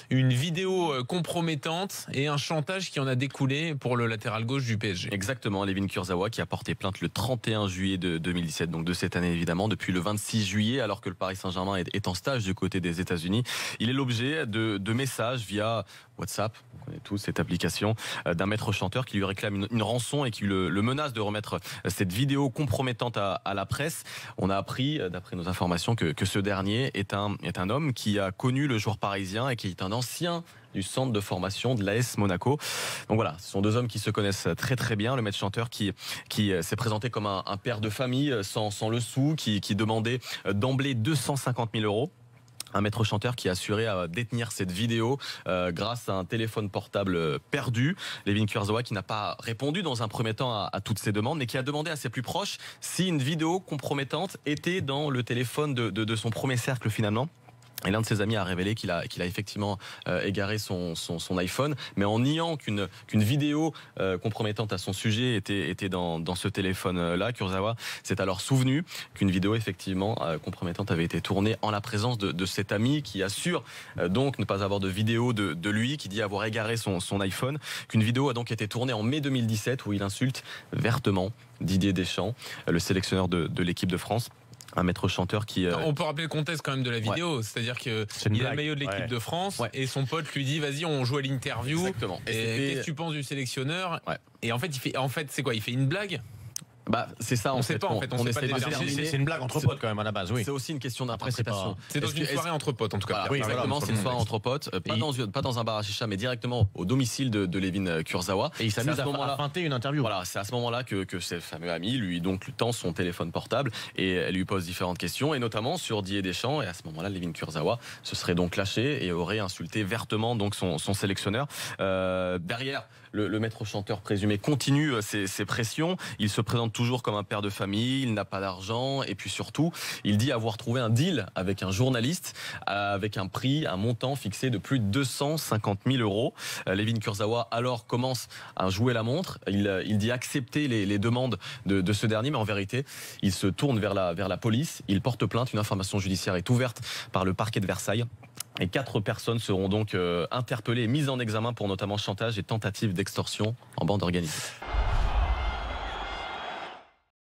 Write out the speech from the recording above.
une vidéo compromettante et un chantage qui en a découlé pour le latéral gauche du PSG. Exactement, Layvin Kurzawa qui a porté plainte le 31 juillet de 2017, donc de cette année évidemment, depuis le 26 juillet, alors que le Paris Saint-Germain est en stage du côté des États-Unis. Il est l'objet de messages via WhatsApp, on connaît tous cette application, d'un maître chanteur qui lui réclame une rançon et qui le menace de remettre cette vidéo compromettante à la presse. On a appris, d'après nos informations, que ce dernier est un homme qui a connu le joueur parisien et qui est un ancien du centre de formation de l'AS Monaco. Donc voilà, ce sont deux hommes qui se connaissent très très bien. Le maître chanteur qui s'est présenté comme un père de famille sans le sou, qui demandait d'emblée 250 000 euros. Un maître chanteur qui a assuré à détenir cette vidéo grâce à un téléphone portable perdu. Layvin Kurzawa qui n'a pas répondu dans un premier temps à toutes ces demandes, mais qui a demandé à ses plus proches si une vidéo compromettante était dans le téléphone de son premier cercle finalement. Et l'un de ses amis a révélé qu'il a effectivement égaré son iPhone, mais en niant qu'une vidéo compromettante à son sujet était dans ce téléphone-là. Kurzawa s'est alors souvenu qu'une vidéo effectivement compromettante avait été tournée en la présence de cet ami qui assure donc ne pas avoir de vidéo de lui, qui dit avoir égaré son iPhone. Qu'une vidéo a donc été tournée en mai 2017 où il insulte vertement Didier Deschamps, le sélectionneur de l'équipe de France. Un maître chanteur qui... On peut rappeler le contexte quand même de la vidéo, c'est-à-dire qu'il a le maillot de l'équipe de France et son pote lui dit vas-y on joue à l'interview. Exactement. Et qu'est-ce que tu penses du sélectionneur? Et en fait c'est quoi? Il fait une blague? Bah, c'est ça, on sait pas en fait. C'est une blague entre potes quand même à la base, oui. C'est aussi une question d'interprétation. C'est dans une soirée entre potes en tout cas. Voilà, oui, exactement, c'est une soirée entre potes, pas dans un bar à chicha, mais directement au domicile de Layvin Kurzawa. Et il s'amuse à feinter une interview. Voilà, c'est à ce moment-là que ce fameux ami lui tend son téléphone portable et elle lui pose différentes questions, et notamment sur Didier Deschamps. Et à ce moment-là, Layvin Kurzawa se serait donc lâché et aurait insulté vertement donc son sélectionneur. Derrière, le maître chanteur présumé continue ses pressions. Il se présente toujours comme un père de famille, il n'a pas d'argent et puis surtout, il dit avoir trouvé un deal avec un journaliste avec un montant fixé de plus de 250 000 euros. Layvin Kurzawa alors commence à jouer la montre. Il dit accepter les demandes de ce dernier, mais en vérité, il se tourne vers la police. Il porte plainte. Une information judiciaire est ouverte par le parquet de Versailles. Et 4 personnes seront donc interpellées et mises en examen pour notamment chantage et tentative d'extorsion en bande organisée.